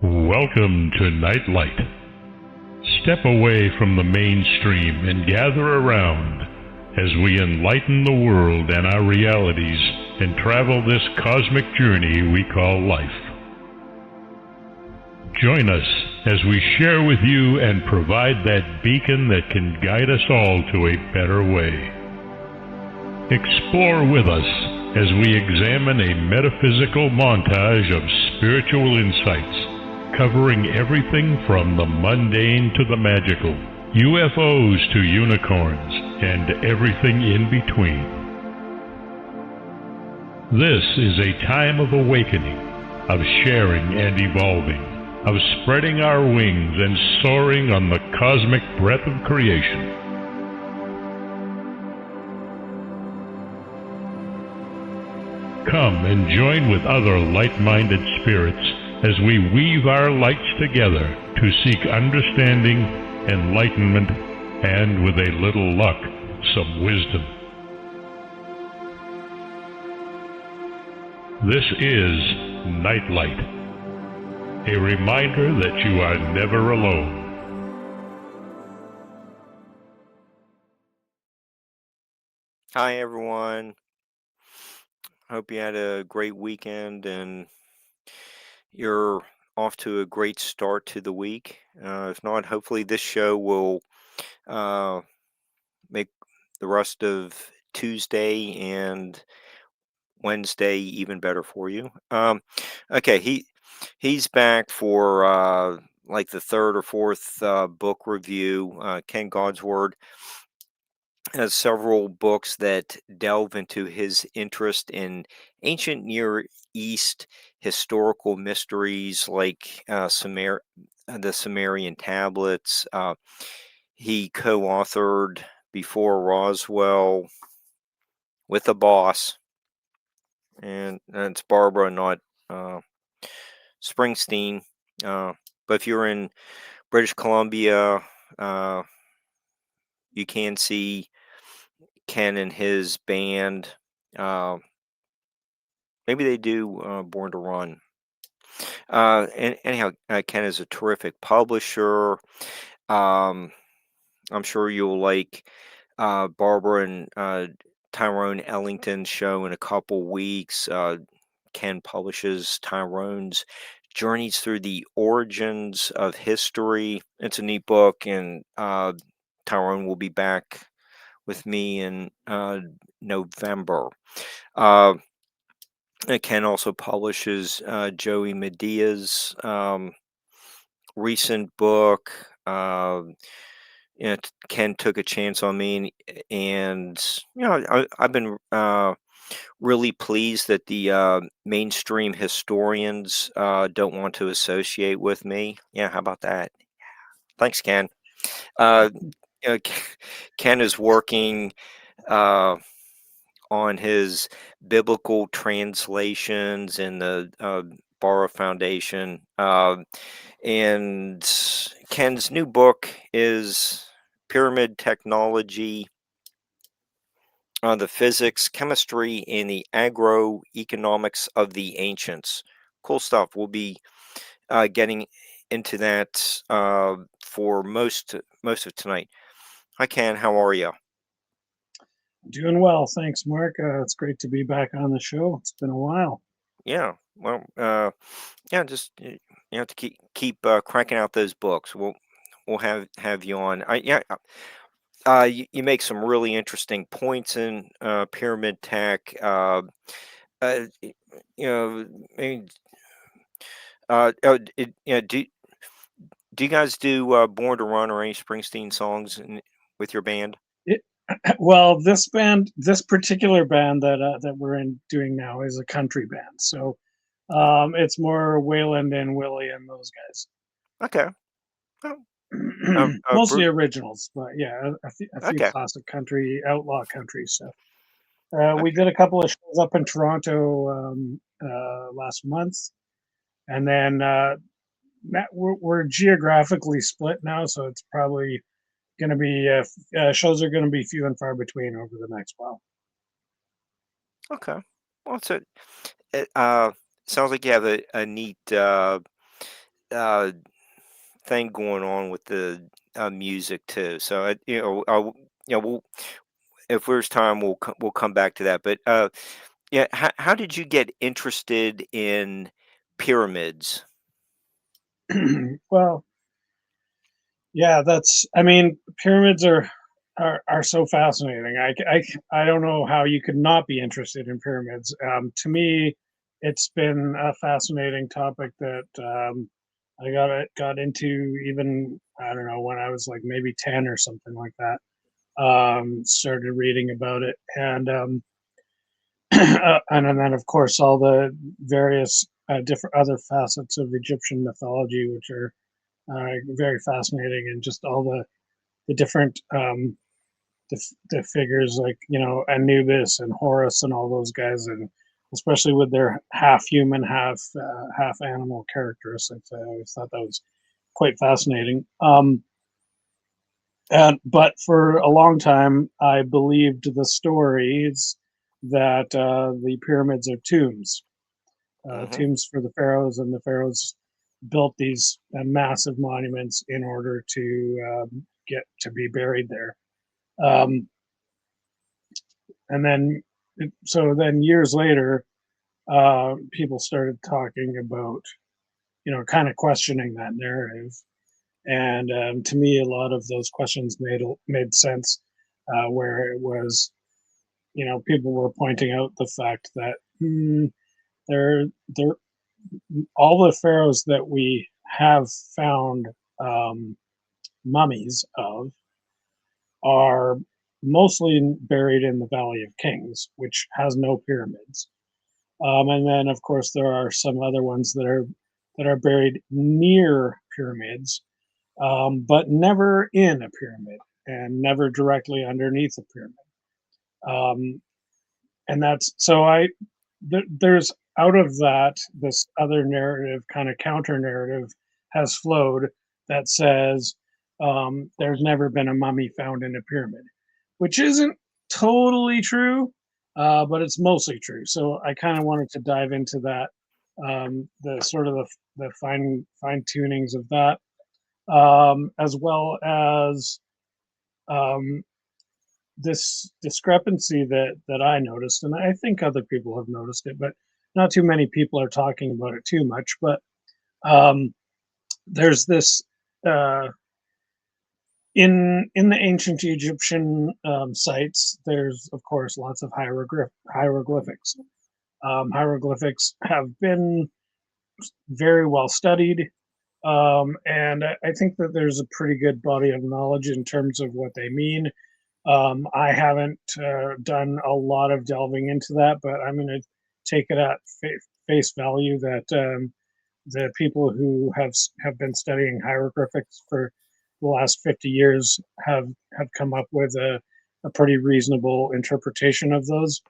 Welcome to Nightlight. Step away from the mainstream and gather around as we enlighten the world and our realities and travel this cosmic journey we call life. Join us as we share with you and provide that beacon that can guide us all to a better way. Explore with us as we examine a metaphysical montage of spiritual insights covering everything from the mundane to the magical, UFOs to unicorns, and everything in between. This is a time of awakening, of sharing and evolving, of spreading our wings and soaring on the cosmic breath of creation. Come and join with other light-minded spirits as we weave our lights together to seek understanding, enlightenment, and with a little luck, some wisdom. This is Nightlight, a reminder that you are never alone. Hi, everyone. Hope you had a great weekend and you're off to a great start to the week. If not, hopefully this show will make the rest of Tuesday and Wednesday even better for you. Okay, he's back for like the third or fourth book review. Ken Goudsward has several books that delve into his interest in ancient Near East historical mysteries like the Sumerian tablets. He co-authored Before Roswell with a boss, and it's Barbara, not Springsteen. But if you're in British Columbia, you can see Ken and his band. Maybe they do Born to Run. Anyhow, Ken is a terrific publisher. I'm sure you'll like Barbara and Tyrone Ellington's show in a couple weeks. Ken publishes Tyrone's Journeys Through the Origins of History. It's a neat book, and Tyrone will be back with me in November. Ken also publishes Joey Medea's recent book. Ken took a chance on me, and I've been really pleased that the mainstream historians don't want to associate with me. Yeah, how about that? Thanks, Ken. Ken is working on his biblical translations and the Barra Foundation. And Ken's new book is Pyramid Technology, the Physics, Chemistry, and the Agro-Economics of the Ancients. Cool stuff. We'll be getting into that for most of tonight. Hi, Ken. How are you? Doing well, thanks, Mark. It's great to be back on the show. It's been a while. Yeah. Well, just to keep cranking out those books. We'll have you on. You make some really interesting points in pyramid tech. Maybe, do you guys do Born to Run or any Springsteen songs with your band? Well, this particular band that we're doing now is a country band, so it's more Waylon and Willie and those guys. Okay. Mostly originals, but yeah, a few classic country, outlaw country stuff. We did a couple of shows up in Toronto last month, and then we're geographically split now, so it's probably going to be shows are going to be few and far between over the next while. Okay. Well, it sounds like you have a neat thing going on with the music too. So we'll, if there's time, we'll come back to that. But yeah, how did you get interested in pyramids? Well, yeah, I mean, pyramids are so fascinating. I don't know how you could not be interested in pyramids. To me, it's been a fascinating topic that I got into even, I don't know, when I was like maybe 10 or something like that. Started reading about it, and and then of course all the various different other facets of Egyptian mythology, which are very fascinating, and just all the different the figures like, Anubis and Horus and all those guys, and especially with their half human, half animal characteristics. I always thought that was quite fascinating. But for a long time, I believed the stories that the pyramids are tombs, Hmm. tombs for the pharaohs, and the pharaohs built these massive monuments in order to get to be buried there. Um, and then, so then years later, people started talking about, kind of questioning that narrative. And to me, a lot of those questions made sense, where it was, people were pointing out the fact that they're all the pharaohs that we have found um, mummies of are mostly buried in the Valley of Kings, which has no pyramids. And then, of course, there are some other ones that are buried near pyramids, but never in a pyramid and never directly underneath a pyramid. Um, and that's so there's out of that, this other narrative, kind of counter narrative, has flowed that says there's never been a mummy found in a pyramid, which isn't totally true, but it's mostly true. So I kind of wanted to dive into that, the sort of the fine tunings of that, as well as um, this discrepancy that I noticed, and I think other people have noticed it, but not too many people are talking about it too much. But um, there's this uh, in the ancient Egyptian sites. There's of course lots of hieroglyphics. Hieroglyphics have been very well studied, and I think that there's a pretty good body of knowledge in terms of what they mean. I haven't done a lot of delving into that, but I'm going to take it at face value that the people who have been studying hieroglyphics for the last 50 years have come up with a pretty reasonable interpretation of those.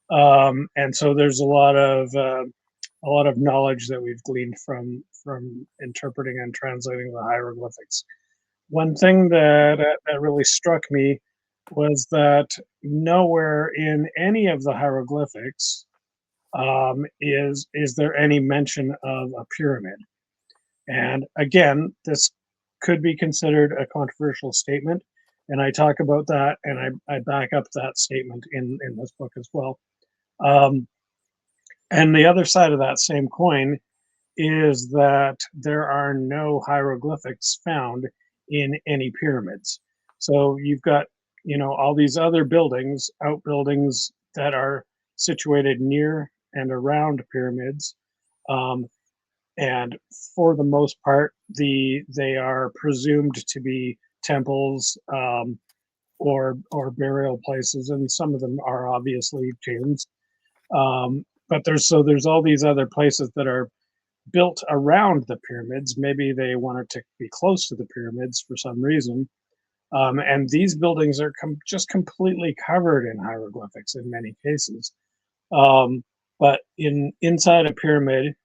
And so there's a lot of knowledge that we've gleaned from interpreting and translating the hieroglyphics. One thing that really struck me was that nowhere in any of the hieroglyphics is there any mention of a pyramid. And again, this could be considered a controversial statement, and I talk about that, and I back up that statement in this book as well. Um, and the other side of that same coin is that there are no hieroglyphics found in any pyramids. So you've got, all these other buildings, outbuildings that are situated near and around pyramids. Um, and for the most part, they are presumed to be temples, or burial places, and some of them are obviously tombs. But there's all these other places that are built around the pyramids. Maybe they wanted to be close to the pyramids for some reason. And these buildings are just completely covered in hieroglyphics in many cases. Um, but inside a pyramid,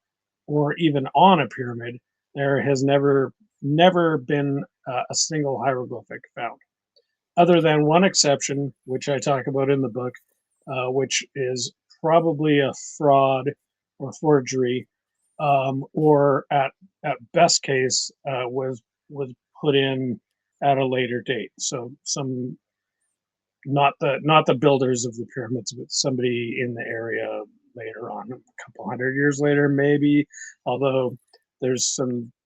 or even on a pyramid, there has never been a single hieroglyphic found, other than one exception, which I talk about in the book, which is probably a fraud or forgery, or at best case was put in at a later date. So some not the builders of the pyramids, but somebody in the area later on, a couple hundred years later, maybe. Although there's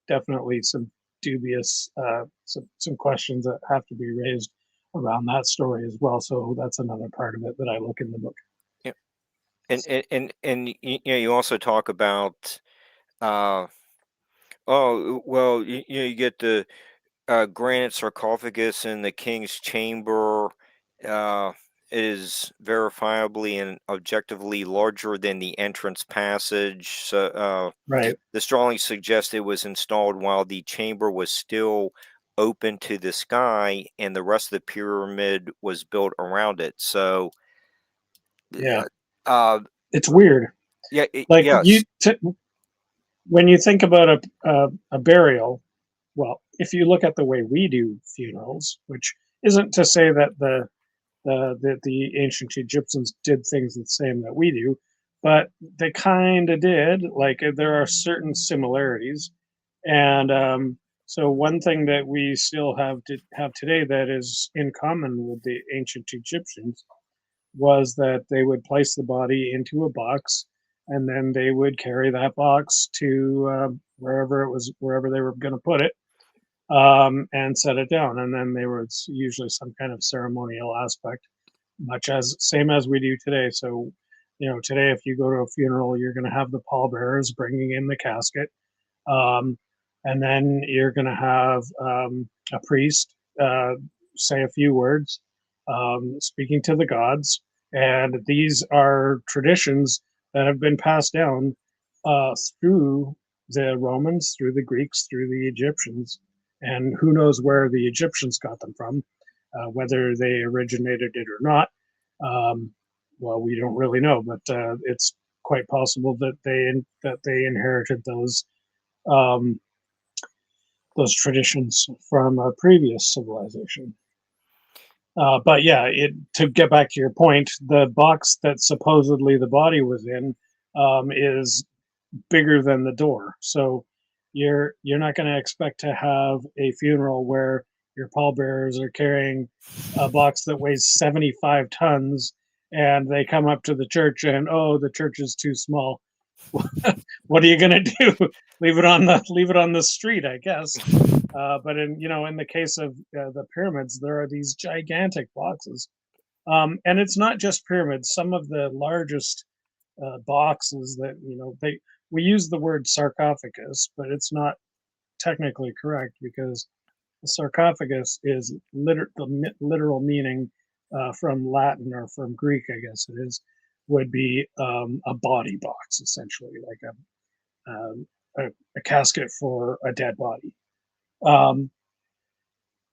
definitely some dubious some questions that have to be raised around that story as well. So that's another part of it that I look in the book. Yeah, and you also talk about oh well, you get the granite sarcophagus in the king's chamber uh, is verifiably and objectively larger than the entrance passage. So Right. the strongly suggests it was installed while the chamber was still open to the sky, and the rest of the pyramid was built around it. So, Yeah. uh, It's weird. yeah, Like yes, when you think about a burial, well, if you look at the way we do funerals, which isn't to say that the ancient Egyptians did things the same that we do, but they kind of did. Like there are certain similarities, and so one thing that we still have today that is in common with the ancient Egyptians was that they would place the body into a box, and then they would carry that box to wherever they were going to put it, and set it down. And then there was usually some kind of ceremonial aspect, much as same as we do today. So, today if you go to a funeral, you're going to have the pallbearers bringing in the casket, um, and then you're going to have a priest say a few words, speaking to the gods. And these are traditions that have been passed down through the Romans, through the Greeks, through the Egyptians, and who knows where the Egyptians got them from, whether they originated it or not. Um, well, we don't really know, but it's quite possible that they inherited um, those traditions from a previous civilization. But yeah, to get back to your point, the box that supposedly the body was in is bigger than the door. So you're not going to expect to have a funeral where your pallbearers are carrying a box that weighs 75 tons and they come up to the church and, oh, the church is too small. What are you going to do? leave it on the street, I guess. But in the case of the pyramids, there are these gigantic boxes, and it's not just pyramids. Some of the largest boxes that we use the word sarcophagus, but it's not technically correct because the sarcophagus is the literal meaning from Latin or from Greek, I guess it is, would be a body box, essentially, like a casket for a dead body. Um,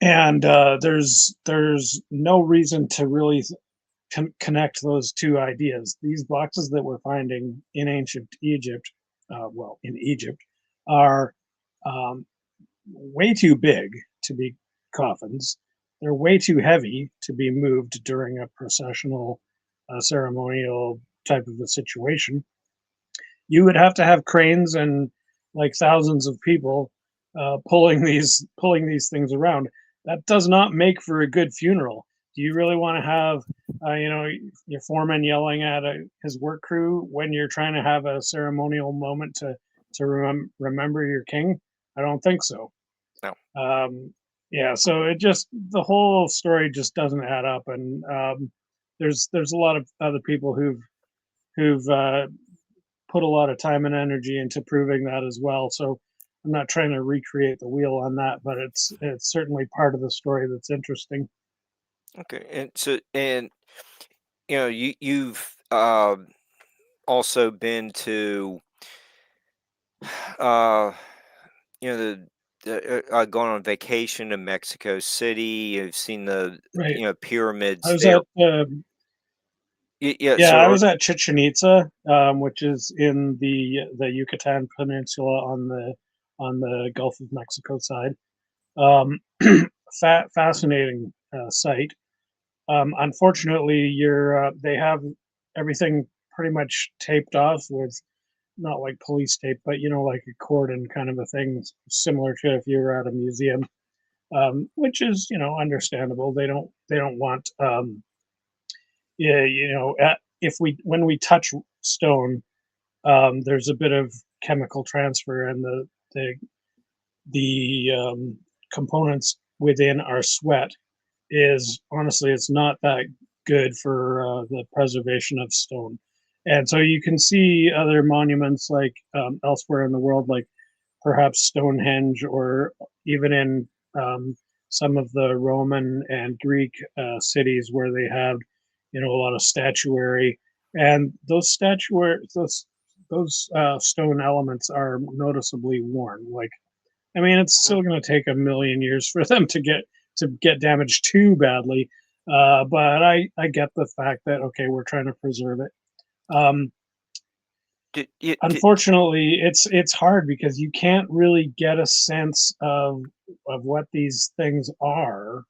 and there's no reason to really connect those two ideas. These boxes that we're finding in ancient Egypt, in Egypt, are um, way too big to be coffins. They're way too heavy to be moved during a processional, ceremonial type of a situation. You would have to have cranes and like thousands of people pulling these things around. That does not make for a good funeral. Do you really want to have your foreman yelling at his work crew when you're trying to have a ceremonial moment to remember your king? I don't think so. no. Yeah, so the whole story just doesn't add up, and there's a lot of other people who've put a lot of time and energy into proving that as well. So I'm not trying to recreate the wheel on that, but it's certainly part of the story that's interesting. Okay, and you've also been to uh gone on vacation to Mexico City. You've seen the Right. I pyramids was there. at Yeah, yeah, so I was at Chichen Itza, which is in the Yucatan Peninsula on the Gulf of Mexico side. Um, fascinating site. Unfortunately, they have everything pretty much taped off with not like police tape, but like a cordon kind of a thing, similar to if you were at a museum, which is understandable. They don't want yeah, if we when we touch stone, there's a bit of chemical transfer, and the components within our sweat is honestly, it's not that good for the preservation of stone. And so you can see other monuments like elsewhere in the world, like perhaps Stonehenge, or even in some of the Roman and Greek cities where they have, a lot of statuary, and those statuary, those stone elements are noticeably worn. Like, I mean, it's still going to take a million years for them to get damaged too badly, but I get the fact that okay, we're trying to preserve it. Um, Unfortunately, it's hard because you can't really get a sense of what these things are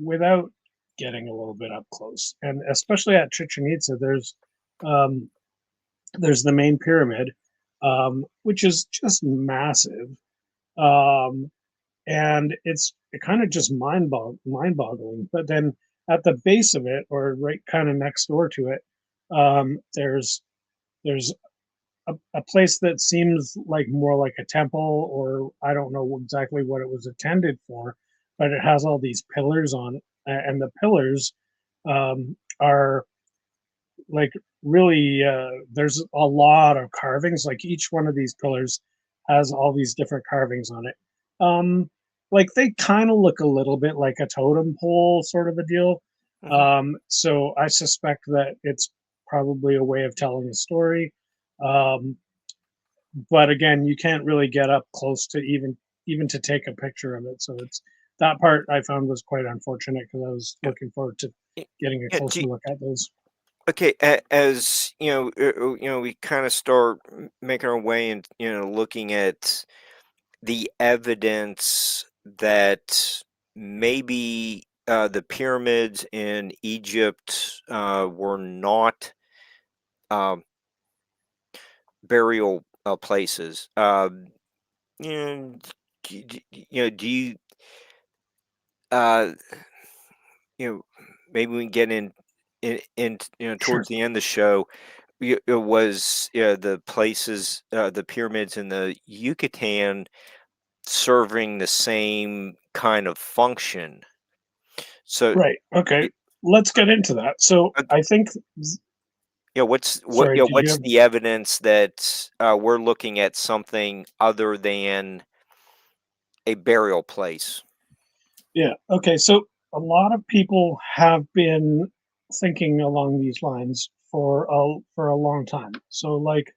without getting a little bit up close. And especially at Chichen Itza, um, there's the main pyramid, which is just massive, um, and it's kind of just mind-boggling. But then at the base of it, or right kind of next door to it, there's a place that seems like more like a temple, or I don't know exactly what it was intended for, but it has all these pillars on it, and the pillars are like really there's a lot of carvings. Like each one of these pillars has all these different carvings on it. Um, like they kind of look a little bit like a totem pole sort of a deal. Mhm. So I suspect that it's probably a way of telling a story. Um, but again, you can't really get up close to even to take a picture of it. So it's that part I found was quite unfortunate because I was Yeah. looking forward to Y- getting a yeah, closer look at those. okay, as we kind of start making our way and looking at the evidence that maybe the pyramids in Egypt were not um, burial places. You know, do you uh, you know maybe we can get in Sure. towards the end of the show. It was the places, the pyramids in the Yucatan serving the same kind of function. So, Right. Okay. y- Let's get into that. So ok- I think, sorry, did you what's have? the evidence that we're looking at something other than a burial place? Yeah. Okay. So a lot of people have been thinking along these lines for a long time. So like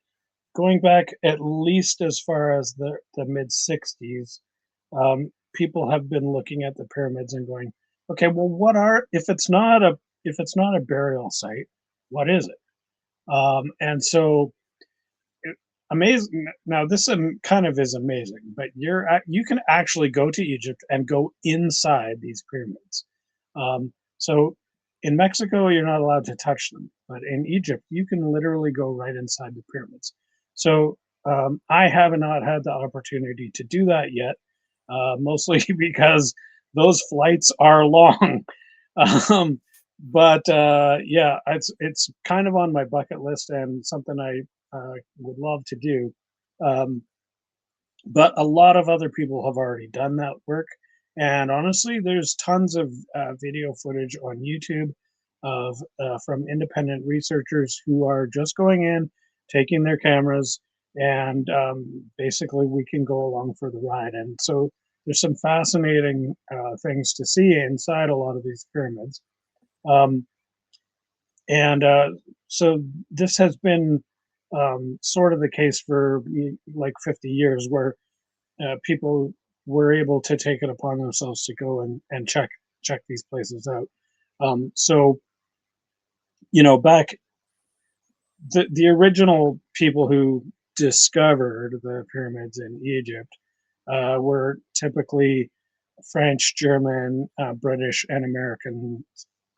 going back at least as far as the mid '60s, people have been looking at the pyramids and going, okay, well, what are if it's not a burial site, what is it? And so amazing. Now this kind of is amazing, but you can actually go to Egypt and go inside these pyramids. So in Mexico, you're not allowed to touch them, but in Egypt, you can literally go right inside the pyramids. So I have not had the opportunity to do that yet, mostly because those flights are long. um, but yeah, it's kind of on my bucket list and something I would love to do. Um, but a lot of other people have already done that work. And honestly, there's tons of video footage on YouTube of from independent researchers who are just going in, taking their cameras, and basically we can go along for the ride. And so there's some fascinating things to see inside a lot of these pyramids. Um, and so this has been sort of the case for like 50 years, where people were able to take it upon themselves to go and check these places out. So back the original people who discovered the pyramids in Egypt were typically French, German, British, and American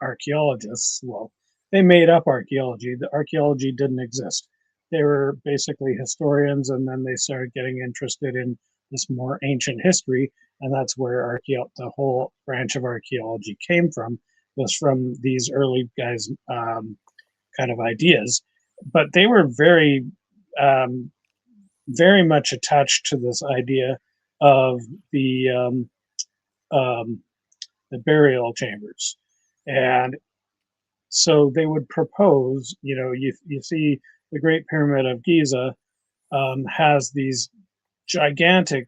archaeologists. Well, they made up archaeology. The archaeology didn't exist. they were basically historians, and then they started getting interested in this more ancient history, and that's where the whole branch of archaeology came from, was from these early guys' kind of ideas. But they were very, very much attached to this idea of the burial chambers. And so they would propose, you see the Great Pyramid of Giza has these gigantic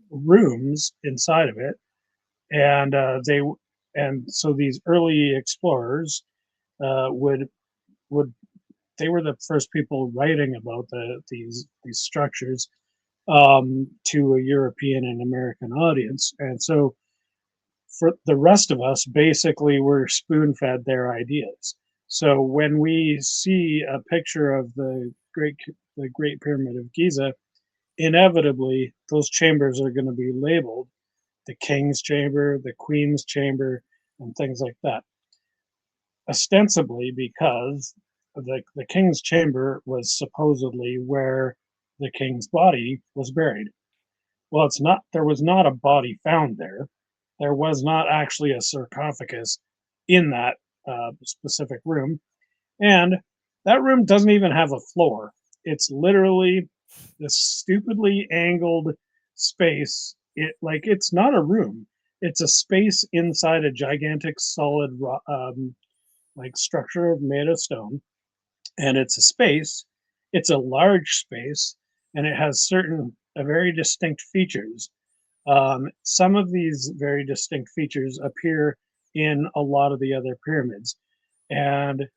rooms inside of it, and so these early explorers would they were the first people writing about these structures to a European and American audience, and so for the rest of us, basically, we're spoon-fed their ideas. So when we see a picture of the Great Pyramid of Giza, inevitably those chambers are going to be labeled the King's Chamber, the Queen's Chamber, and things like that. Ostensibly because the King's Chamber was supposedly where the king's body was buried. Well, it's not. There was not a body found there. There was not actually a sarcophagus in that specific room. And that room doesn't even have a floor. It's literally this stupidly angled space. It's not a room. It's a space inside a gigantic solid structure made of stone. And it's a space. It's a large space, and it has certain very distinct features. Some of these very distinct features appear in a lot of the other pyramids. And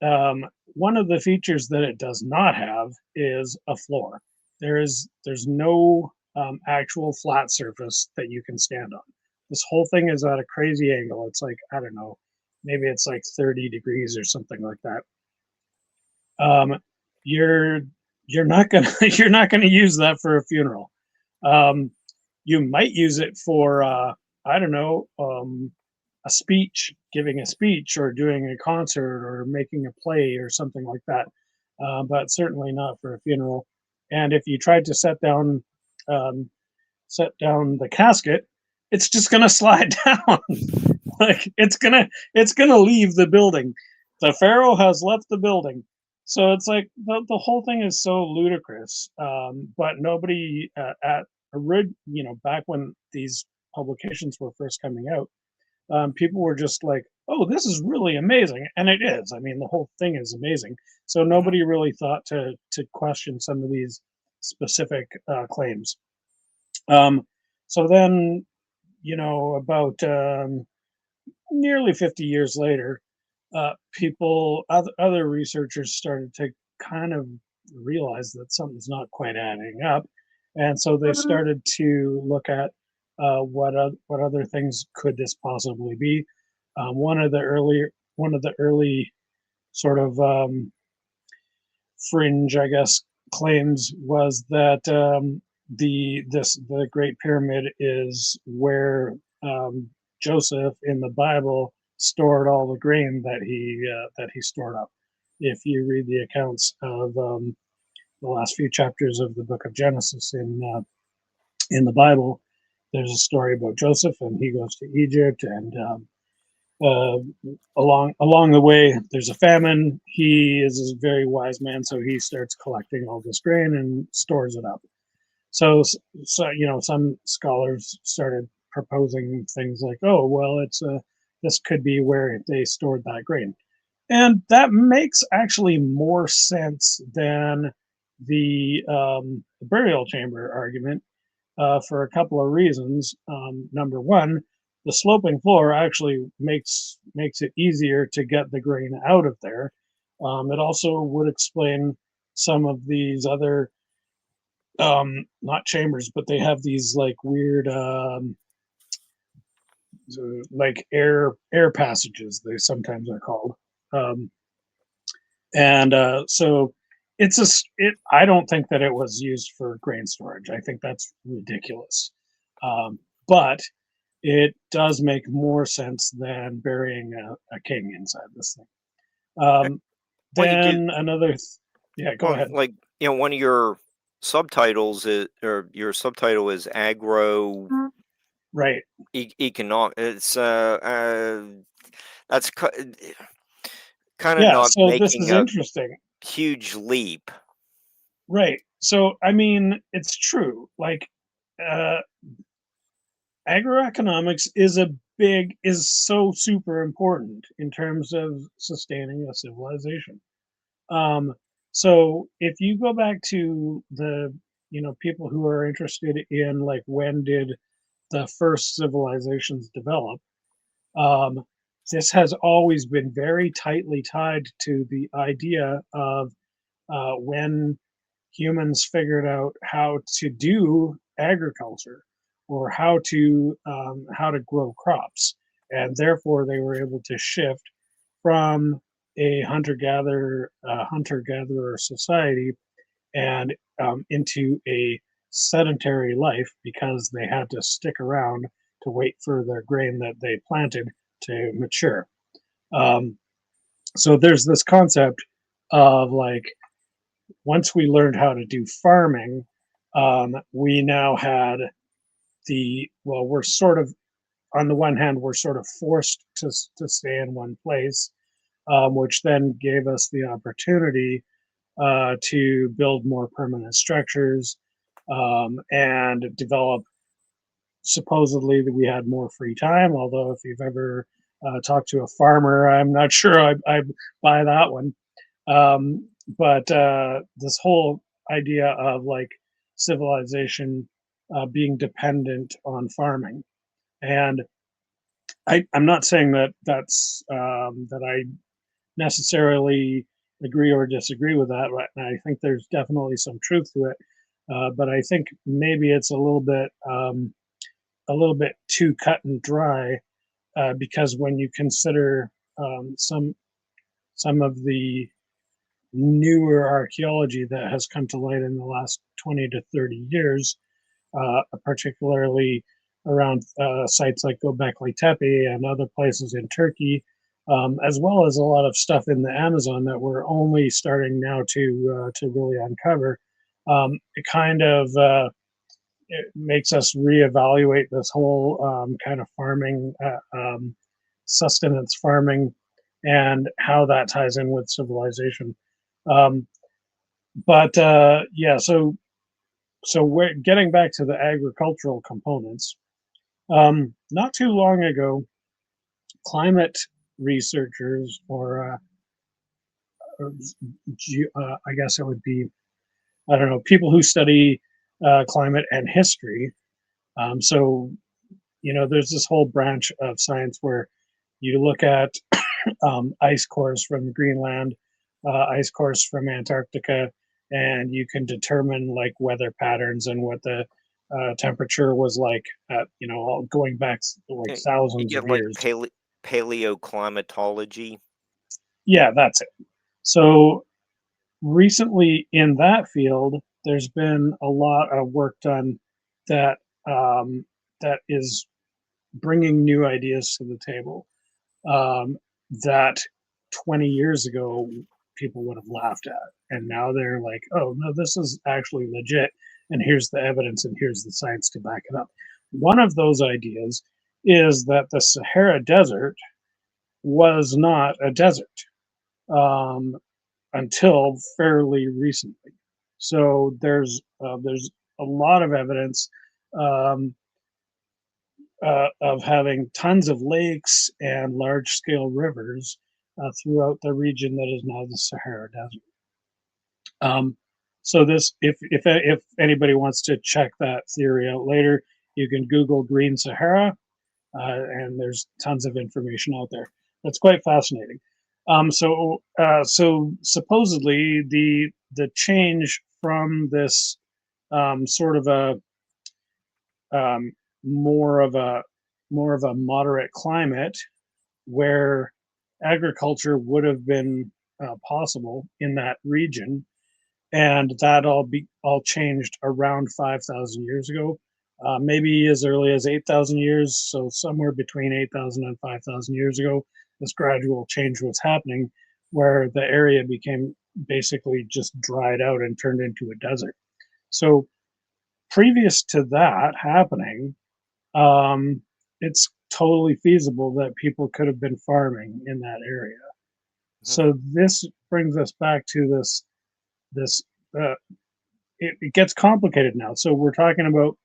one of the features that it does not have is a floor. There's no actual flat surface that you can stand on. This whole thing is at a crazy angle. It's like, I don't know, maybe it's like 30 degrees or something like that. You're not gonna use that for a funeral. You might use it for I don't know, a speech, giving a speech, or doing a concert, or making a play, or something like that. But certainly not for a funeral. And if you tried to set down the casket, it's just gonna slide down. Like it's gonna leave the building. The pharaoh has left the building. So it's like the whole thing is so ludicrous. But nobody back when these publications were first coming out, people were just like, "Oh, this is really amazing," and it is. I mean, the whole thing is amazing. So nobody really thought to question some of these specific claims. So then, about nearly 50 years later, other researchers started to kind of realize that something's not quite adding up, and so they started to look at what other things could this possibly be. One of the early sort of fringe, I guess, claims was that the Great Pyramid is where Joseph in the Bible stored all the grain that he stored up. If you read the accounts of the last few chapters of the book of Genesis in the Bible, there's a story about Joseph, and he goes to Egypt, and along the way there's a famine. He is a very wise man, so he starts collecting all this grain and stores it up. So some scholars started proposing things like, oh, well, this could be where they stored that grain. And that makes actually more sense than the burial chamber argument for a couple of reasons. Number one, the sloping floor actually makes it easier to get the grain out of there. It also would explain some of these other, not chambers, but they have these like weird like air passages, they sometimes are called. So I don't think that it was used for grain storage. I think that's ridiculous. But it does make more sense than burying a king inside this thing. Then Yeah, go Well, ahead. like, one of your subtitles is, or your subtitle is agro Right. economic. It's that's kind of Yeah, not so this making is a interesting. huge leap. Right. So, I mean, it's true. Like, uh, agroeconomics is so super important in terms of sustaining a civilization. Um, so if you go back to the, people who are interested in like when did the first civilizations develop, um, this has always been very tightly tied to the idea of when humans figured out how to do agriculture or how to grow crops, and therefore they were able to shift from a hunter gatherer society and into a sedentary life because they had to stick around to wait for their grain that they planted to mature. Um, so there's this concept of like once we learned how to do farming, we now had we're sort of, on the one hand, we're sort of forced to stay in one place, which then gave us the opportunity to build more permanent structures and develop. Supposedly, that we had more free time. Although, if you've ever talked to a farmer, I'm not sure I buy that one. But this whole idea of like civilization being dependent on farming, and I'm not saying that I necessarily agree or disagree with that. Right, and I think there's definitely some truth to it, but I think maybe it's a little bit too cut and dry because when you consider some of the newer archaeology that has come to light in the last 20 to 30 years, particularly around sites like Göbekli Tepe and other places in Turkey, as well as a lot of stuff in the Amazon that we're only starting now to really uncover. It kind of it makes us reevaluate this whole kind of farming, sustenance farming, and how that ties in with civilization. Um, but yeah, so we're getting back to the agricultural components. Not too long ago, climate researchers, or I guess it would be, I don't know, people who study climate and history. So, there's this whole branch of science where you look at ice cores from Greenland, ice cores from Antarctica, and you can determine like weather patterns and what the temperature was like at, all going back like You thousands of get like years. paleoclimatology. Yeah, that's it. So recently in that field, there's been a lot of work done that that is bringing new ideas to the table that 20 years ago people would have laughed at, and now they're like, oh no, this is actually legit, and here's the evidence and here's the science to back it up. One of those ideas is that the Sahara Desert was not a desert um, until fairly recently. So there's a lot of evidence um, of having tons of lakes and large scale rivers throughout the region that is now the Sahara Desert. Um, so this, if anybody wants to check that theory out later, you can Google Green Sahara, and there's tons of information out there. That's quite fascinating. So supposedly the change from this sort of a um, more of a moderate climate where agriculture would have been possible in that region, and that all changed around 5,000 years ago, maybe as early as 8,000 years. So somewhere between 8,000 and 5,000 years ago, this gradual change was happening, where the area became basically just dried out and turned into a desert. So previous to that happening, it's totally feasible that people could have been farming in that area. So this brings us back to this. It gets complicated now. So we're talking about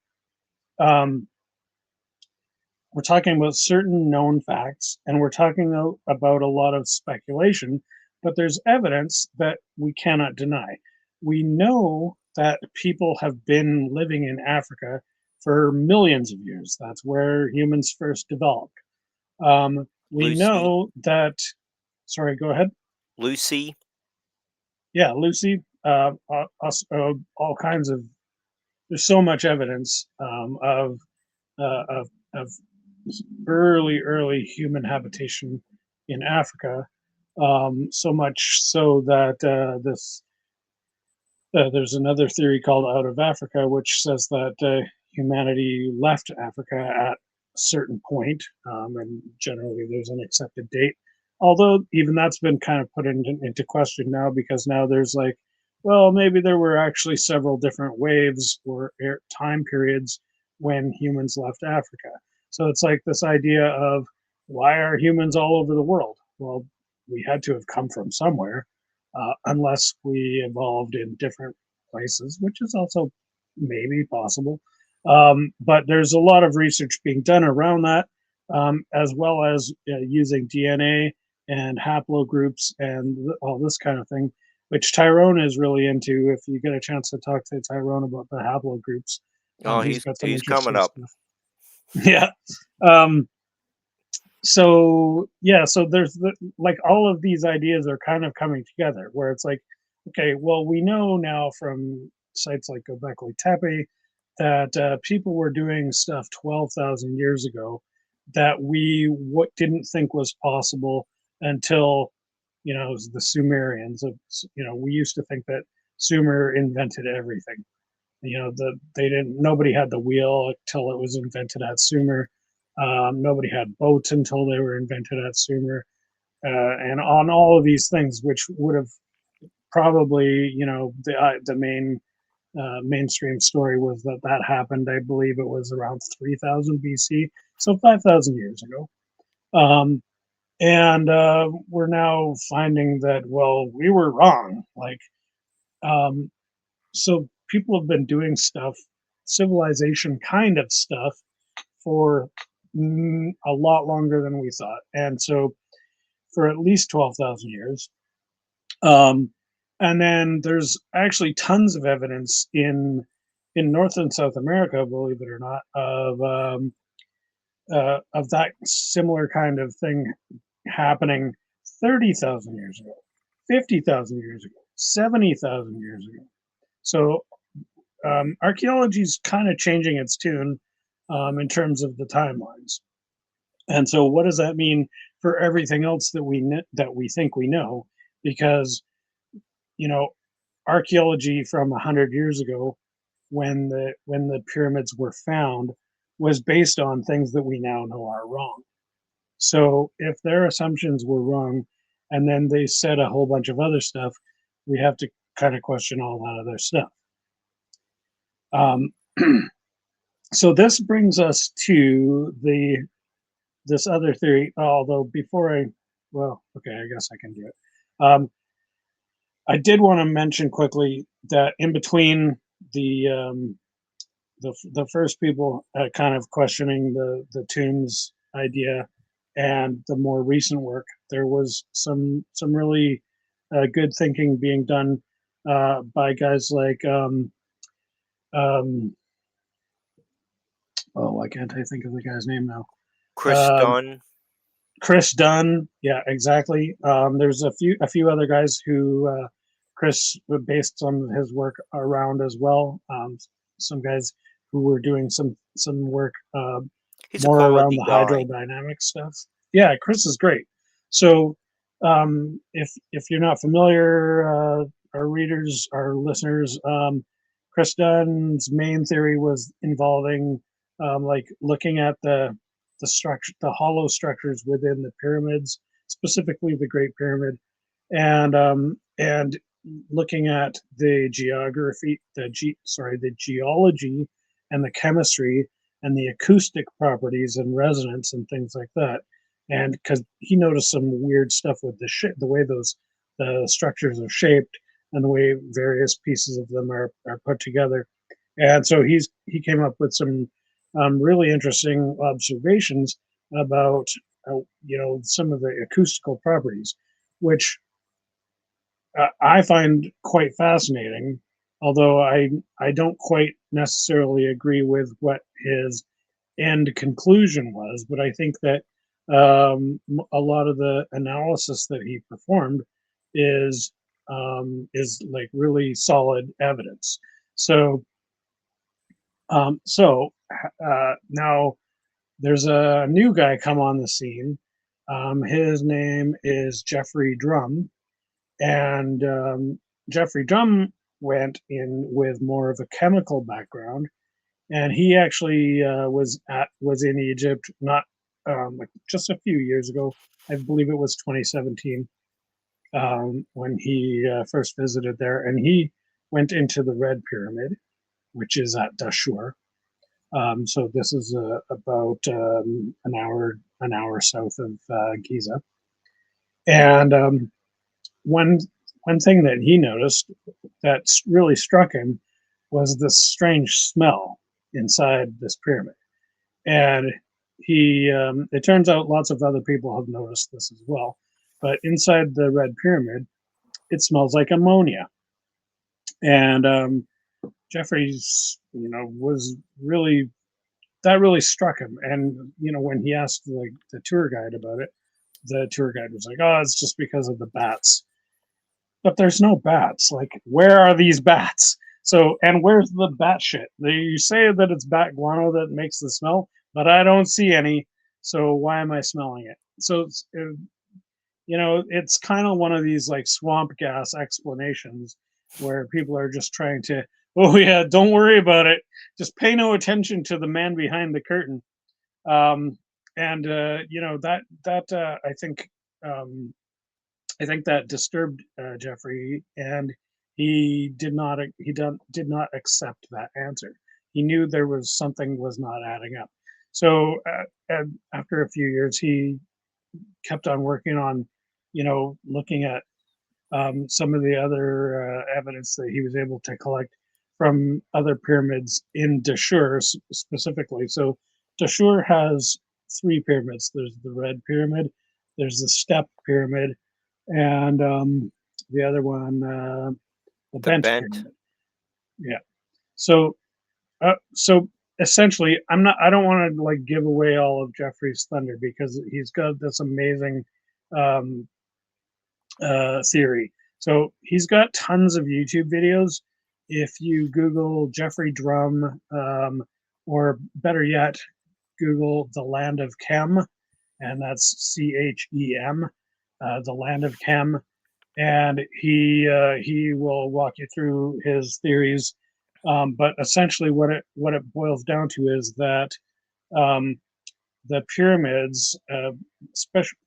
certain known facts, and we're talking about a lot of speculation, but there's evidence that we cannot deny. We know that people have been living in Africa for millions of years. That's where humans first developed. We Lucy. know that. Sorry, go ahead. Lucy. Yeah, Lucy. All kinds of. There's so much evidence of early human habitation in Africa. So much so that there's another theory called out of Africa, which says that humanity left Africa at a certain point, and generally there's an accepted date. Although even that's been kind of put into question now, because now there's like, well, maybe there were actually several different waves or time periods when humans left Africa. So it's like this idea of, why are humans all over the world? Well, we had to have come from somewhere, unless we evolved in different places, which is also maybe possible. But there's a lot of research being done around that, as well as using DNA and haplogroups and all this kind of thing, which Tyrone is really into. If you get a chance to talk to Tyrone about the haplogroups, He's got some he's coming up. stuff. Yeah. So there's like all of these ideas are kind of coming together, where it's like, okay, well, we know now from sites like Göbekli Tepe that people were doing stuff 12,000 years ago that we didn't think was possible until, it was the Sumerians. We used to think that Sumer invented everything. Nobody had the wheel until it was invented at Sumer. Nobody had boats until they were invented at Sumer. And on all of these things, which would have probably, the mainstream story was that happened. I believe it was around 3000 BC, so 5,000 years ago. And we're now finding that, well, we were wrong. So people have been doing stuff, civilization kind of stuff, for a lot longer than we thought. And so for at least 12,000 years. And then there's actually tons of evidence in North and South America, believe it or not, of that similar kind of thing happening 30,000 years ago, 50,000 years ago, 70,000 years ago. So archaeology is kind of changing its tune in terms of the timelines. And so what does that mean for everything else that we think we know? Because, archaeology from 100 years ago, when the pyramids were found, was based on things that we now know are wrong. So if their assumptions were wrong, and then they said a whole bunch of other stuff, we have to kind of question all that other stuff. So this brings us to this other theory. Although I guess I can do it. I did want to mention quickly that in between the first people kind of questioning the tombs idea and the more recent work, there was some really good thinking being done by guys like why can't I think of the guy's name now? Chris Dunn. Chris Dunn, yeah, exactly. There's a few other guys who Chris based some of his work around as well. Some guys who were doing some work more around the hydrodynamic stuff. Yeah, Chris is great. So if you're not familiar, our readers, our listeners, Chris Dunn's main theory was involving like looking at the structure, the hollow structures within the pyramids, specifically the Great Pyramid, and looking at the geography, the geology and the chemistry and the acoustic properties and resonance and things like that. And because he noticed some weird stuff with the way the structures are shaped and the way various pieces of them are put together. And so he came up with some really interesting observations about some of the acoustical properties, which I find quite fascinating, although I don't quite necessarily agree with what his end conclusion was. But I think that a lot of the analysis that he performed is like really solid evidence. So now there's a new guy come on the scene. His name is Jeffrey Drum, and Jeffrey Drum went in with more of a chemical background, and he actually was in Egypt not like just a few years ago. I believe it was 2017 when he first visited there, and he went into the Red Pyramid, which is at Dashur. So this is about an hour south of Giza, and one thing that he noticed that really struck him was this strange smell inside this pyramid. And it turns out lots of other people have noticed this as well. But inside the Red Pyramid, it smells like ammonia. And Jeffrey's, was that really struck him. And, when he asked the tour guide about it, the tour guide was like, oh, it's just because of the bats. But there's no bats. Like, where are these bats? So, and where's the bat shit? You say that it's bat guano that makes the smell, but I don't see any. So why am I smelling it? So, it's kind of one of these like swamp gas explanations where people are just trying to, oh yeah, don't worry about it. Just pay no attention to the man behind the curtain. And I think that disturbed Jeffrey, and he did not accept that answer. He knew there was something was not adding up. So after a few years, he kept on working on, looking at some of the other evidence that he was able to collect from other pyramids in Dashur specifically. So Dashur has three pyramids. There's the Red Pyramid, there's the Step Pyramid, and the other one, the Bent Pyramid. Yeah. So essentially, I don't want to like give away all of Jeffrey's thunder because he's got this amazing theory. So he's got tons of YouTube videos. If you Google Jeffrey Drum, or better yet, Google the Land of Chem, and that's CHEM, the Land of Chem, and he will walk you through his theories. But essentially, what it boils down to is that the pyramids,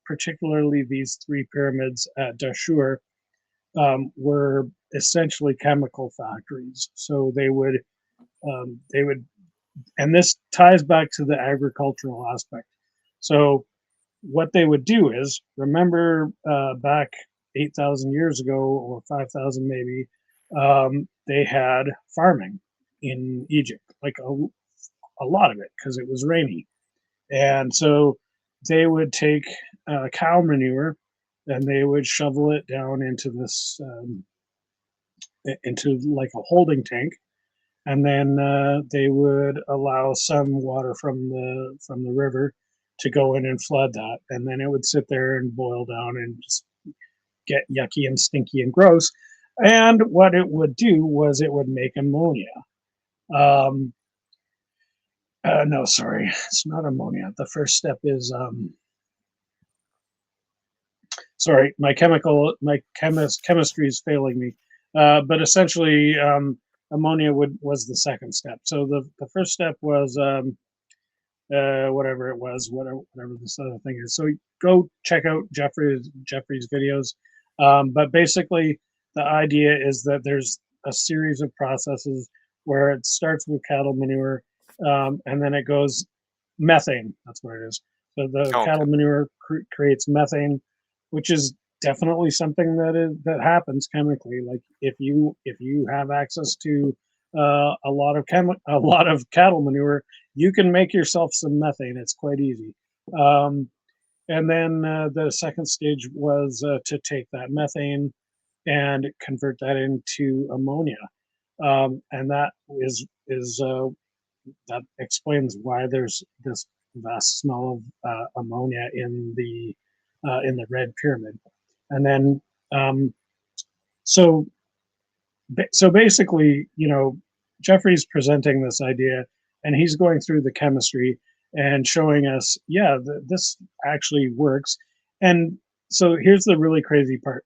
particularly these three pyramids at Dashur, were essentially chemical factories. So they would, and this ties back to the agricultural aspect. So what they would do is, remember back 8,000 years ago or 5,000 maybe, they had farming in Egypt, like a lot of it because it was rainy. And so they would take cow manure and they would shovel it down into this, into like a holding tank. And then they would allow some water from the river to go in and flood that. And then it would sit there and boil down and just get yucky and stinky and gross. And what it would do was it would make ammonia. No, sorry, it's not ammonia. The first step is, sorry, my chemistry is failing me. But essentially, ammonia was the second step. So the first step was whatever it was, whatever this other thing is. So go check out Jeffrey's videos. But basically, the idea is that there's a series of processes where it starts with cattle manure, and then it goes methane. That's what it is. So the Okay. cattle manure creates methane, which is definitely something that happens chemically. Like if you have access to a lot of cattle manure, you can make yourself some methane. It's quite easy. And then the second stage was to take that methane and convert that into ammonia, and that explains why there's this vast smell of ammonia in the red pyramid. And then so basically, Jeffrey's presenting this idea, and he's going through the chemistry and showing us, yeah, this actually works. And so here's the really crazy part.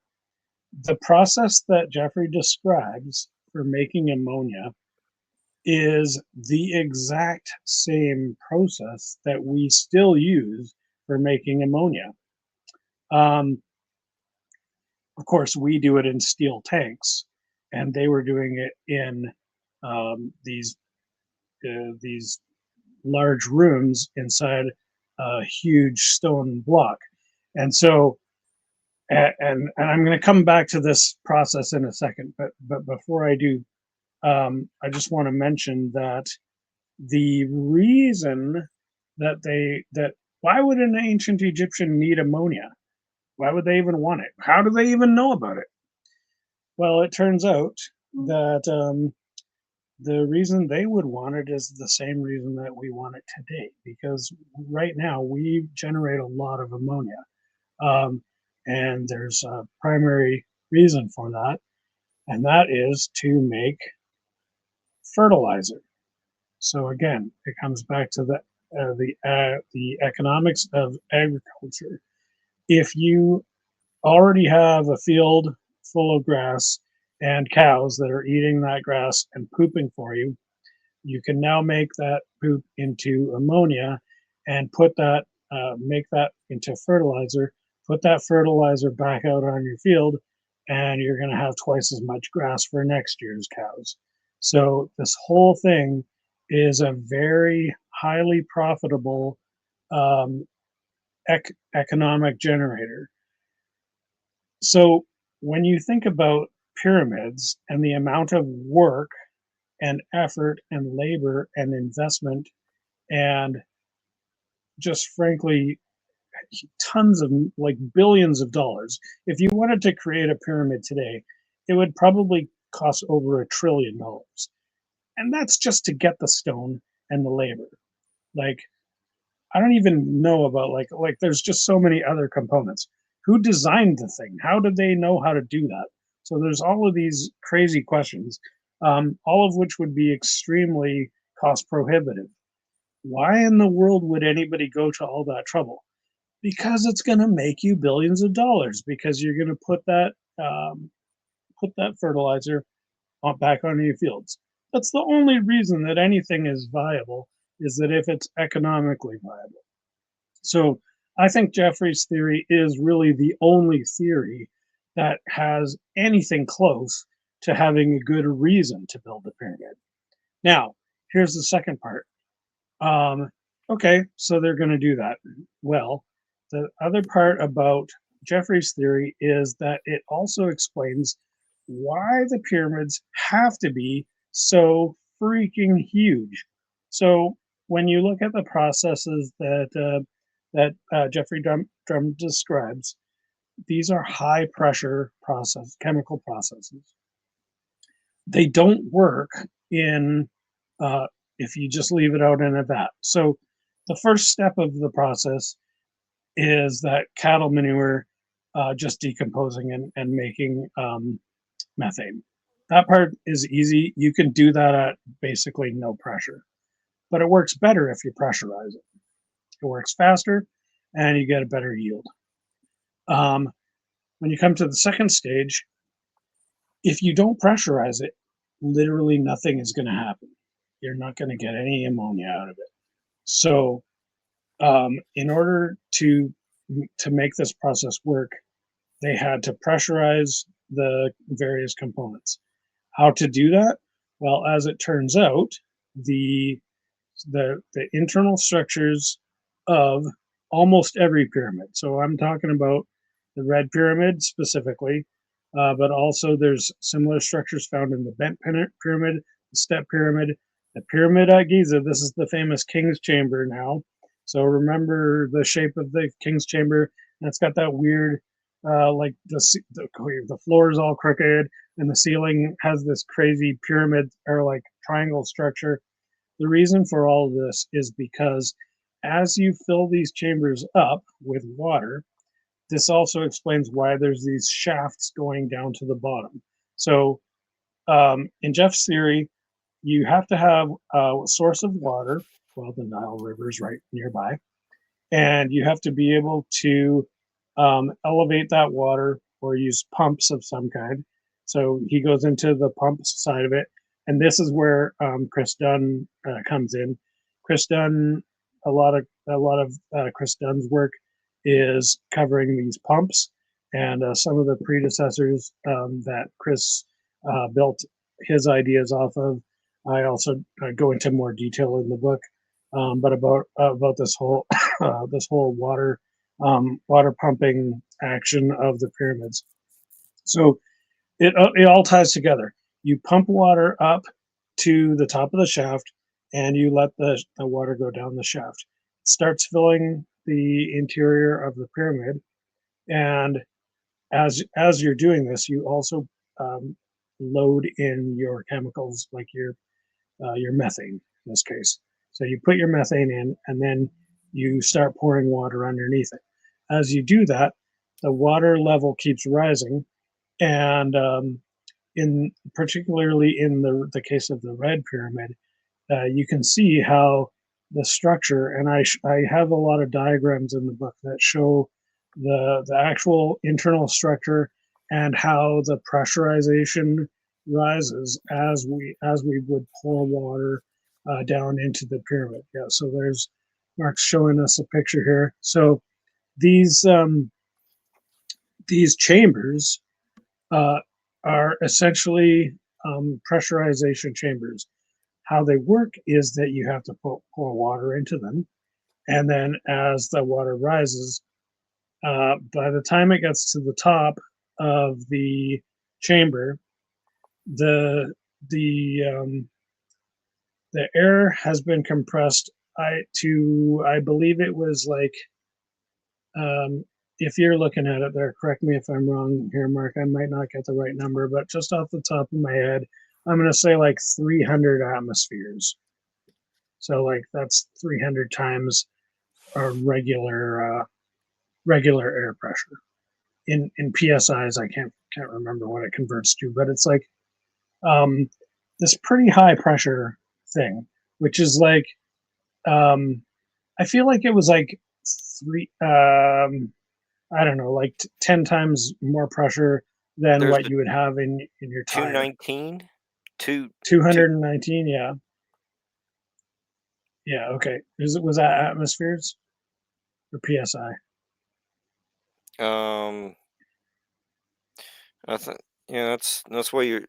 The process that Jeffrey describes for making ammonia is the exact same process that we still use for making ammonia. Of course, we do it in steel tanks, and they were doing it in these large rooms inside a huge stone block. And so, and I'm going to come back to this process in a second, but before I do, I just want to mention that the reason that why would an ancient Egyptian need ammonia? Why would they even want it? How do they even know about it? Well, it turns out that the reason they would want it is the same reason that we want it today, because right now we generate a lot of ammonia. And there's a primary reason for that, and that is to make fertilizer. So again, it comes back to the economics of agriculture. If you already have a field full of grass and cows that are eating that grass and pooping for you, you can now make that poop into ammonia and make that into fertilizer, put that fertilizer back out on your field, and you're going to have twice as much grass for next year's cows. So this whole thing is a very highly profitable economic generator. So when you think about pyramids and the amount of work and effort and labor and investment and just frankly tons of, like, billions of dollars, if you wanted to create a pyramid today, it would probably cost over $1 trillion. And that's just to get the stone and the labor. Like, I don't even know about like there's just so many other components. Who designed the thing? How did they know how to do that? So there's all of these crazy questions, all of which would be extremely cost prohibitive. Why in the world would anybody go to all that trouble? Because it's going to make you billions of dollars, because you're going to put that fertilizer back onto your fields. That's the only reason that anything is viable, is that if it's economically viable. So I think Jeffrey's theory is really the only theory that has anything close to having a good reason to build the pyramid. Now, here's the second part. Okay, so they're going to do that. Well, the other part about Jeffrey's theory is that it also explains why the pyramids have to be so freaking huge. So when you look at the processes that Jeffrey Drum describes, these are high pressure chemical processes. They don't work in if you just leave it out in a vat. So the first step of the process is that cattle manure just decomposing and making methane. That part is easy. You can do that at basically no pressure, but it works better if you pressurize it. It works faster and you get a better yield. When you come to the second stage, if you don't pressurize it, literally nothing is going to happen. You're not going to get any ammonia out of it. So in order to make this process work, they had to pressurize the various components. How to do that? Well, as it turns out, the internal structures of almost every pyramid. So I'm talking about the red pyramid specifically, but also there's similar structures found in the bent pyramid, the step pyramid, the pyramid at Giza. This is the famous King's Chamber now. So remember the shape of the King's Chamber, and it's got that weird, like the floor is all crooked, and the ceiling has this crazy pyramid or like triangle structure. The reason for all of this is because as you fill these chambers up with water, this also explains why there's these shafts going down to the bottom. So in Jeff's theory, you have to have a source of water. Well, the Nile River is right nearby. And you have to be able to elevate that water or use pumps of some kind. So he goes into the pump side of it. And this is where Chris Dunn comes in. Chris Dunn, a lot of Chris Dunn's work is covering these pumps, and some of the predecessors that Chris built his ideas off of. I also go into more detail in the book, but about this whole water pumping action of the pyramids. So it all ties together. You pump water up to the top of the shaft, and you let the water go down the shaft. It starts filling the interior of the pyramid, and as you're doing this, you also load in your chemicals, like your methane in this case. So you put your methane in, and then you start pouring water underneath it. As you do that, the water level keeps rising, and particularly in the case of the red pyramid, you can see how the structure, and I have a lot of diagrams in the book that show the actual internal structure and how the pressurization rises as we would pour water down into the pyramid. Yeah, so there's Mark's showing us a picture here. So these chambers are essentially pressurization chambers. How they work is that you have to pour water into them, and then as the water rises, by the time it gets to the top of the chamber, the air has been compressed I believe it was like, if you're looking at it there, correct me if I'm wrong here, Mark, I might not get the right number, but just off the top of my head, I'm going to say like 300 atmospheres. So like that's 300 times our regular air pressure. In PSIs, I can't remember what it converts to, but it's like this pretty high pressure thing, which is like, I feel like it was like I don't know, like 10 times more pressure than There's what you would have in your tire. 219? 219, yeah. Yeah, okay. Was that atmospheres or PSI? I think that's what you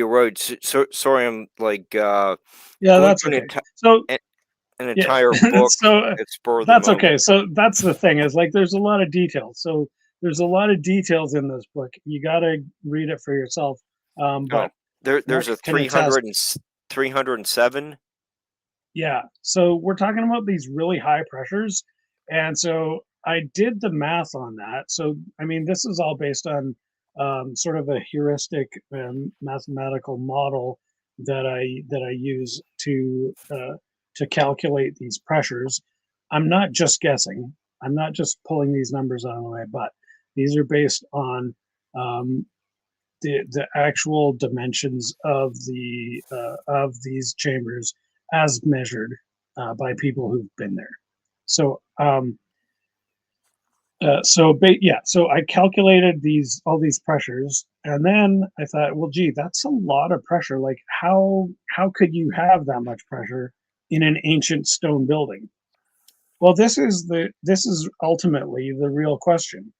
wrote. So sorry, I'm like yeah, that's okay. An entire book. So it's spur of the that's moment. okay. So that's the thing, is like there's a lot of details. So there's a lot of details in this book. You got to read it for yourself. But there's a 307. Yeah. So we're talking about these really high pressures. And so I did the math on that. So, I mean, this is all based on sort of a heuristic mathematical model that I use to calculate these pressures. I'm not just guessing. I'm not just pulling these numbers out of the way, but these are based on the actual dimensions of these chambers as measured by people who've been there. So so I calculated all these pressures, and then I thought, well, gee, that's a lot of pressure. Like, how could you have that much pressure in an ancient stone building? Well, this is ultimately the real question.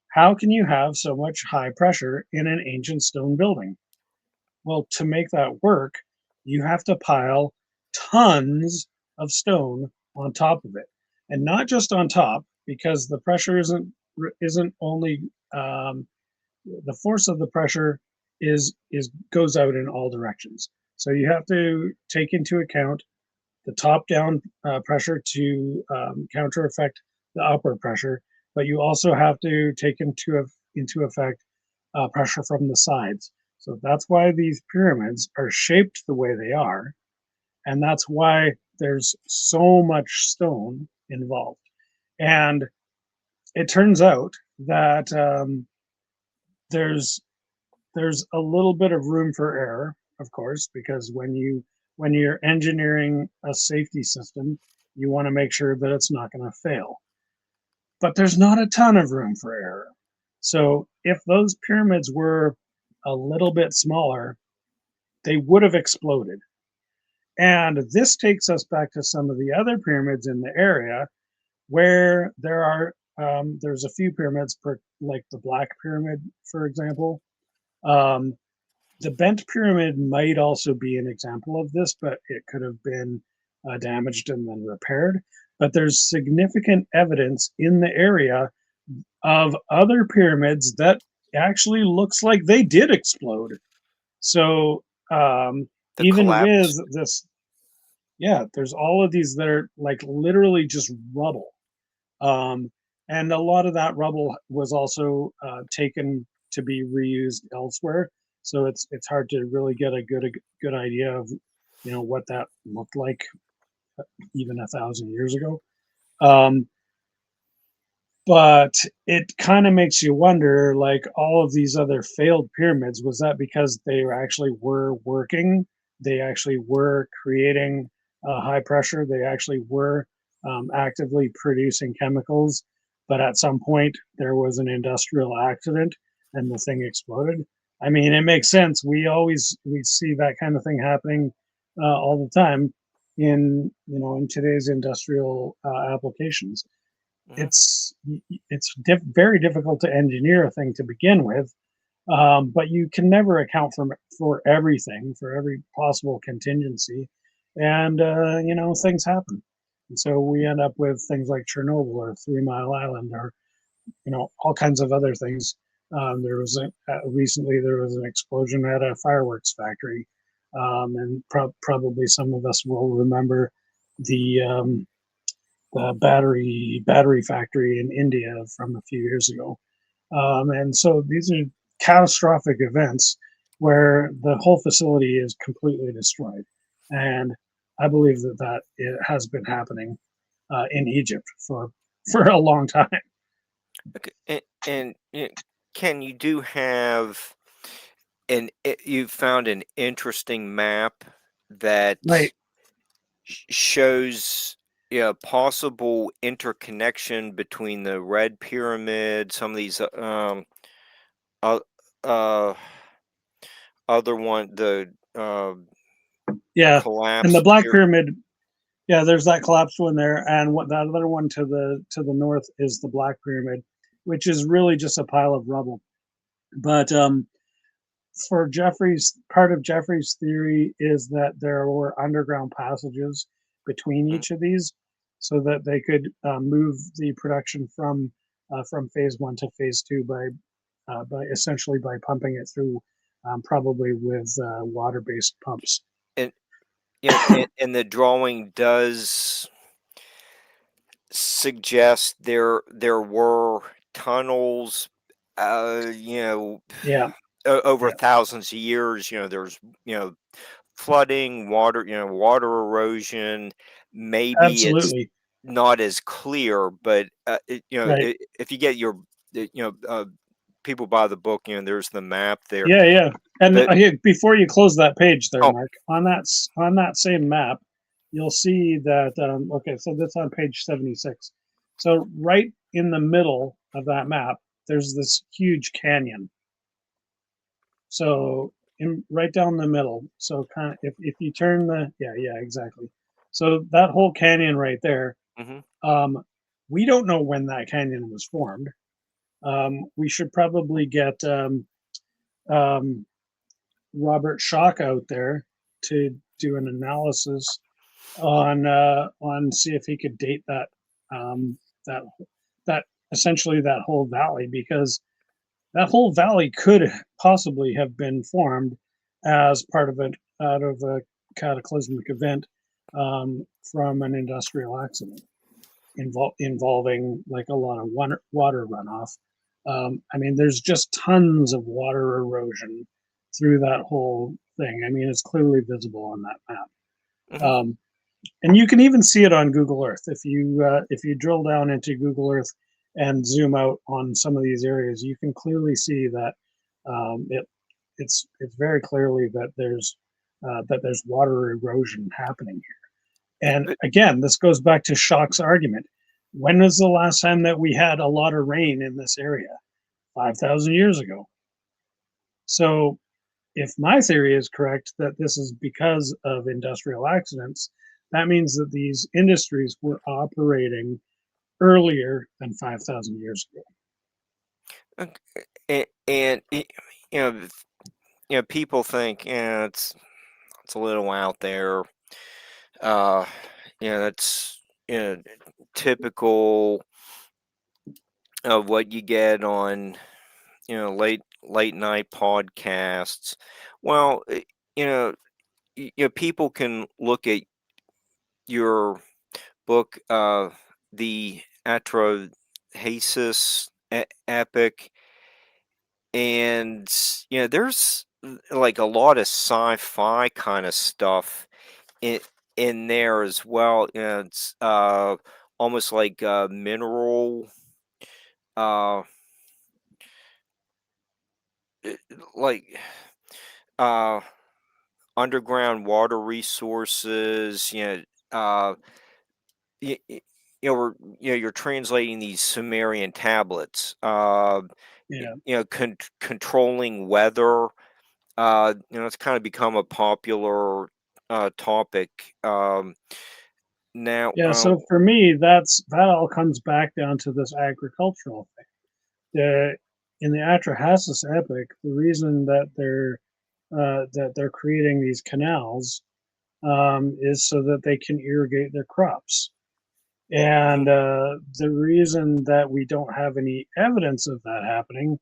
how can you have so much high pressure in an ancient stone building? Well, to make that work, you have to pile tons of stone on top of it, and not just on top, because the pressure isn't only the force of the pressure is goes out in all directions. So you have to take into account the top down pressure to counter effect the upward pressure, but you also have to take into effect pressure from the sides. So that's why these pyramids are shaped the way they are, and that's why there's so much stone involved. And it turns out that there's there's a little bit of room for error, of course, because when you're engineering a safety system, you want to make sure that it's not going to fail. But there's not a ton of room for error. So if those pyramids were a little bit smaller, they would have exploded. And this takes us back to some of the other pyramids in the area where there's a few pyramids, like the Black Pyramid, for example. Um, the Bent Pyramid might also be an example of this, but it could have been damaged and then repaired. But there's significant evidence in the area of other pyramids that actually looks like they did explode. So The even with collapse. this, yeah, there's all of these that are like literally just rubble. Um, and a lot of that rubble was also taken to be reused elsewhere. So it's hard to really get a good idea of what that looked like even 1,000 years ago. Um, but it kind of makes you wonder, like all of these other failed pyramids, was that because they actually were working? They actually were creating high pressure. They actually were actively producing chemicals. But at some point, there was an industrial accident and the thing exploded. I mean, it makes sense. We see that kind of thing happening all the time in today's industrial applications. Hmm. It's very difficult to engineer a thing to begin with, but you can never account for everything, for every possible contingency, and things happen, and so we end up with things like Chernobyl or 3 Mile Island or all kinds of other things. Recently there was an explosion at a fireworks factory, and probably some of us will remember the battery factory in India from a few years ago. And so these are catastrophic events where the whole facility is completely destroyed. And I believe that it has been happening in Egypt for a long time. Okay. And Ken, you do have you found an interesting map that Right. shows, yeah, possible interconnection between the Red Pyramid, some of these uh, uh other one, the Yeah. And the collapsed Black pyramid. Pyramid, yeah, there's that collapsed one there. And what that other one to the north is the Black Pyramid, which is really just a pile of rubble. But for Jeffrey's part of Jeffrey's theory is that there were underground passages between Mm. each of these, so that they could move the production from phase one to phase two by essentially by pumping it through, probably with water-based pumps. And and the drawing does suggest there were tunnels, you know, Yeah, over yeah, thousands of years. There's flooding, water erosion. Maybe it's absolutely not as clear, but right. if you get people buy the book, there's the map there. Yeah, yeah. And But before you close that page there, oh, Mark, on that same map, you'll see that. Okay, so that's on page 76. So right in the middle of that map, there's this huge canyon. So right down the middle. So kind of if you turn yeah exactly. So that whole canyon right there. hmm Um, we don't know when that canyon was formed. We should probably get Robert Schock out there to do an analysis on see if he could date that that essentially that whole valley, because that whole valley could possibly have been formed as part of it out of a cataclysmic event from an industrial accident involving like a lot of water runoff. I mean, there's just tons of water erosion through that whole thing. I mean, it's clearly visible on that map. Mm-hmm. And you can even see it on Google Earth if you drill down into Google Earth and zoom out on some of these areas. You can clearly see that it's very clearly that there's water erosion happening here. And again, this goes back to Schock's argument. When was the last time that we had a lot of rain in this area? 5,000 years ago. So if my theory is correct that this is because of industrial accidents, that means that these industries were operating earlier than 5,000 years ago. And people think it's a little out there. That's typical of what you get on late night podcasts. Well, people can look at your book, the Atrahasis epic, and there's like a lot of sci-fi kind of stuff in there as well. It's almost like mineral like underground water resources. You're translating these Sumerian tablets. Controlling weather. It's kind of become a popular topic now. Yeah, so for me, that all comes back down to this agricultural thing. In the Atrahasis epic, the reason that they're creating these canals is so that they can irrigate their crops. And the reason that we don't have any evidence of that happening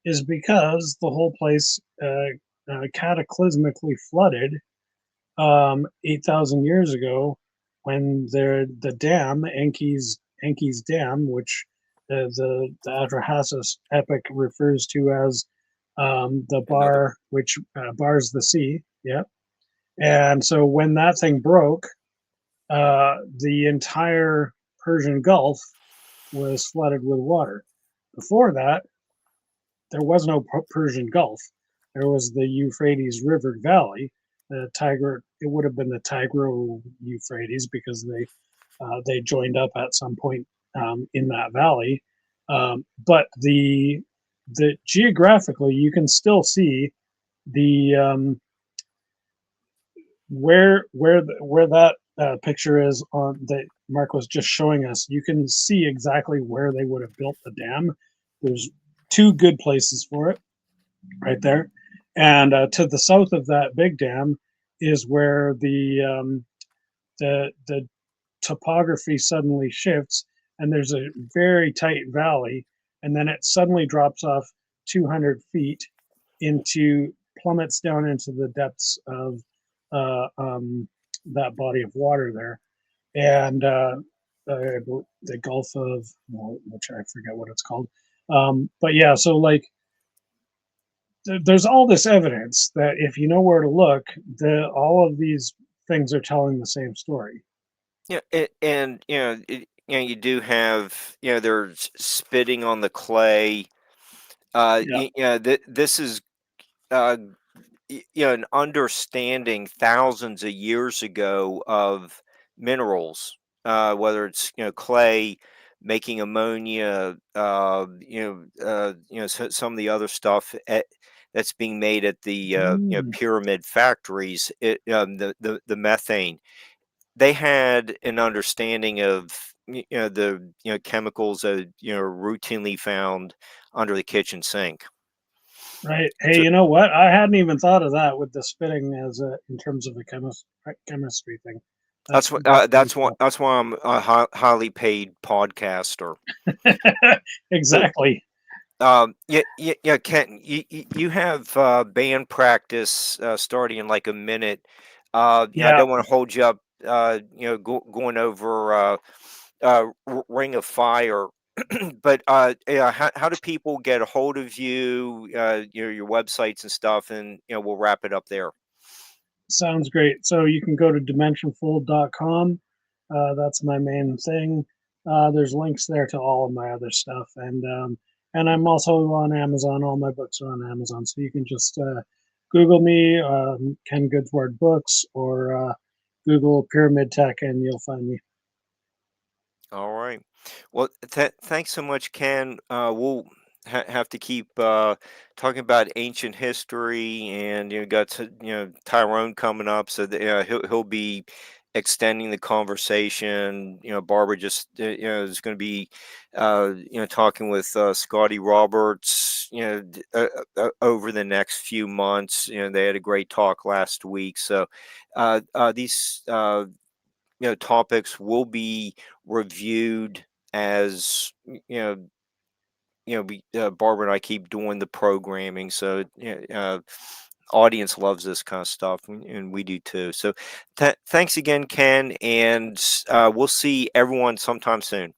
is because the whole place cataclysmically flooded 8,000 years ago, when the dam, Enki's Dam, which the Atrahasis epic refers to as the bar, which bars the sea. Yeah. And so when that thing broke, the entire Persian Gulf was flooded with water. Before that, there was no Persian Gulf. There was the Euphrates River Valley. The Tigre, it would have been the Tigro-Euphrates, because they joined up at some point in that valley. But the geographically, you can still see the where that picture is on that Mark was just showing us. You can see exactly where they would have built the dam. There's two good places for it right there, and to the south of that big dam is where the topography suddenly shifts, and there's a very tight valley, and then it suddenly drops off 200 feet plummets down into the depths of that body of water there, and the Gulf of, which I forget what it's called, but yeah, so like there's all this evidence that if you know where to look, all of these things are telling the same story. Yeah, and you do have they're spitting on the clay. This is an understanding thousands of years ago of minerals, whether it's clay making ammonia, some of the other stuff that's being made at the pyramid factories. The methane. They had an understanding of the chemicals that routinely found under the kitchen sink. Right. Hey, So you know what? I hadn't even thought of that with the spitting as a in terms of the chemistry thing. That's that's pretty cool. that's why I'm a highly paid podcaster. So Exactly. yeah, Ken, you have band practice starting in like a minute. I Yeah, don't want to hold you up. Going over Ring of Fire. But yeah, how do people get a hold of you? Your websites and stuff, and we'll wrap it up there. sounds great. So you can go to dimensionfold.com. That's my main thing. There's links there to all of my other stuff, and I'm also on Amazon. All my books are on Amazon, so you can just Google me, Ken Goudsward Books, or Google Pyramid Tech, and you'll find me. All right. Well, thanks so much, Ken. We'll have to keep talking about ancient history, and got Tyrone coming up, so that, he'll be extending the conversation. Barbara just is going to be talking with Scotty Roberts. Over the next few months. They had a great talk last week, so these. Topics will be reviewed as Barbara and I keep doing the programming, so audience loves this kind of stuff, and we do too. So thanks again, Ken, and we'll see everyone sometime soon.